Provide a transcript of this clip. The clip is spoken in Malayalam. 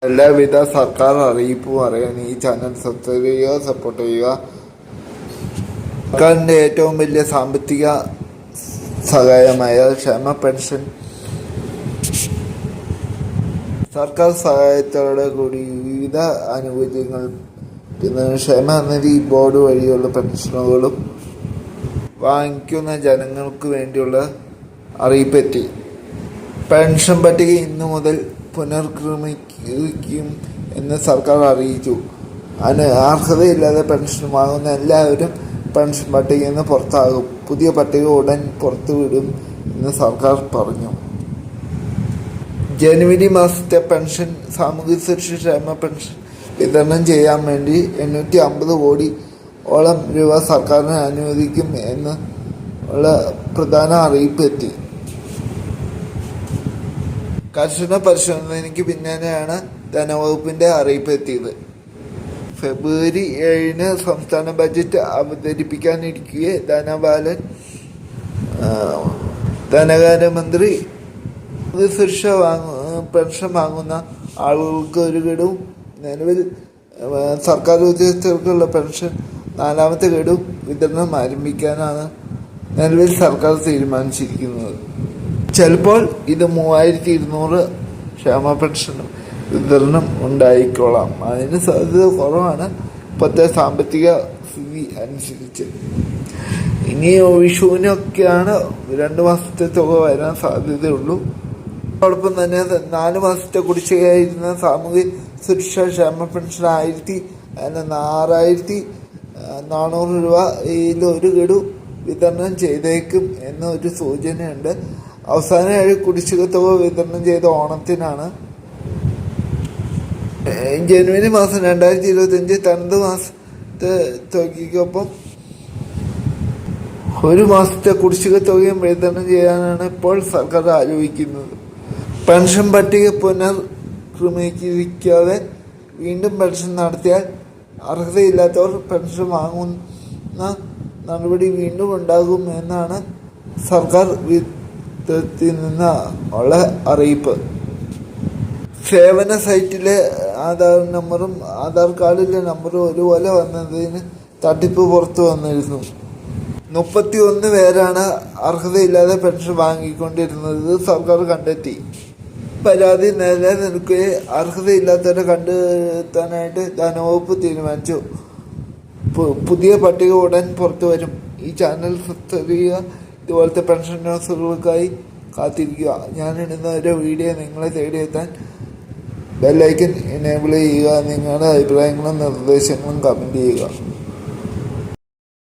എല്ലാവിധ സർക്കാർ അറിയിപ്പും അറിയാൻ ഈ ചാനൽ സബ്സ്ക്രൈബ് ചെയ്യുക, സപ്പോർട്ട് ചെയ്യുക. സർക്കാരിൻ്റെ ഏറ്റവും വലിയ സാമ്പത്തിക സഹായമായ ക്ഷേമ പെൻഷൻ സർക്കാർ സഹായത്തോടെ കൂടി വിവിധ ആനുകൂല്യങ്ങൾ പിന്നെ ക്ഷേമനിധി ബോർഡ് വഴിയുള്ള പെൻഷനുകളും വാങ്ങിക്കുന്ന ജനങ്ങൾക്ക് വേണ്ടിയുള്ള അറിയിപ്പെത്തി. പെൻഷൻ പട്ടിക ഇന്നു മുതൽ പുനർക്രമീകരിക്കും എന്ന് സർക്കാർ അറിയിച്ചു. അർഹതയില്ലാതെ പെൻഷൻ വാങ്ങുന്ന എല്ലാവരും പെൻഷൻ പട്ടികയിൽ നിന്ന് പുറത്താകും. പുതിയ പട്ടിക ഉടൻ പുറത്തുവിടും എന്ന് സർക്കാർ പറഞ്ഞു. ജനുവരി മാസത്തെ പെൻഷൻ സാമൂഹ്യ സുരക്ഷാ ക്ഷേമ പെൻഷൻ വിതരണം ചെയ്യാൻ വേണ്ടി 850 കോടിയോളം രൂപ സർക്കാരിന് അനുവദിക്കും എന്ന് ഉള്ള പ്രധാന അറിയിപ്പ് എത്തി. കർശന പരിശോധനയ്ക്ക് പിന്നാലെയാണ് ധനവകുപ്പിന്റെ അറിയിപ്പ് എത്തിയത്. ഫെബ്രുവരി 7 സംസ്ഥാന ബജറ്റ് അവതരിപ്പിക്കാനിരിക്കെ ധനകാര്യമന്ത്രി സുരക്ഷ പെൻഷൻ വാങ്ങുന്ന ആളുകൾക്ക് ഒരു ഗഡുവും നിലവിൽ സർക്കാർ ഉദ്യോഗസ്ഥർക്കുള്ള പെൻഷൻ 4ാമത്തെ ഗഡു വിതരണം ആരംഭിക്കാനാണ് നിലവിൽ സർക്കാർ തീരുമാനിച്ചിരിക്കുന്നത്. ചിലപ്പോൾ ഇത് 3200 ക്ഷേമ പെൻഷൻ വിതരണം ഉണ്ടായിക്കോളാം. അതിന് സാധ്യത കുറവാണ് ഇപ്പോഴത്തെ സാമ്പത്തിക സ്ഥിതി അനുസരിച്ച്. ഇനി വിഷുവിനൊക്കെയാണ് 2 മാസത്തെ തുക വരാൻ സാധ്യതയുള്ളൂ. അതോടൊപ്പം തന്നെ 4 മാസത്തെ കുടിശ്ശികയായിരുന്ന സാമൂഹ്യ സുരക്ഷാ ക്ഷേമ പെൻഷൻ 6400 രൂപയിൽ ഒരു ഗഡു വിതരണം ചെയ്തേക്കും എന്നൊരു സൂചനയുണ്ട്. അവസാന കുടിശ്ശിക തുക വിതരണം ചെയ്ത ഓണത്തിനാണ്. ജനുവരി മാസം 2025 തനത് മാസത്തെ തുകയ്ക്കൊപ്പം 1 മാസത്തെ കുടിശ്ശിക തുകയും വിതരണം ചെയ്യാനാണ് ഇപ്പോൾ സർക്കാർ ആലോചിക്കുന്നത്. പെൻഷൻ പട്ടിക പുനർക്രമീകരിക്കാതെ വീണ്ടും പെൻഷൻ നടത്തിയാൽ അർഹതയില്ലാത്തവർ പെൻഷൻ വാങ്ങുന്ന നടപടി വീണ്ടും ഉണ്ടാകും എന്നാണ് സർക്കാർ നിന്നുള്ള അറിയിപ്പ്. സേവന സൈറ്റിലെ ആധാർ നമ്പറും ആധാർ കാർഡിലെ നമ്പറും ഒരുപോലെ വന്നതിന് തട്ടിപ്പ് പുറത്തു വന്നിരുന്നു. 31 പേരാണ് അർഹതയില്ലാതെ പെൻഷൻ വാങ്ങിക്കൊണ്ടിരുന്നത് സർക്കാർ കണ്ടെത്തി. പരാതി നിലനിൽക്കെ അർഹതയില്ലാത്തവരെ കണ്ടെത്താനായിട്ട് ധനവകുപ്പ് തീരുമാനിച്ചു. പുതിയ പട്ടിക ഉടൻ പുറത്തു വരും. ഈ ചാനൽ സബ്സ്ക്രൈബ് ചെയ്യുക. ഇതുപോലത്തെ പെൻഷൻ ന്യൂസുകൾക്കായി കാത്തിരിക്കുക. ഞാനിടുന്ന ഒരു വീഡിയോ നിങ്ങളെ തേടിയെത്താൻ ബെല്ലൈക്കൻ എനേബിൾ ചെയ്യുക. നിങ്ങളുടെ അഭിപ്രായങ്ങളും നിർദ്ദേശങ്ങളും കമൻറ്റ് ചെയ്യുക.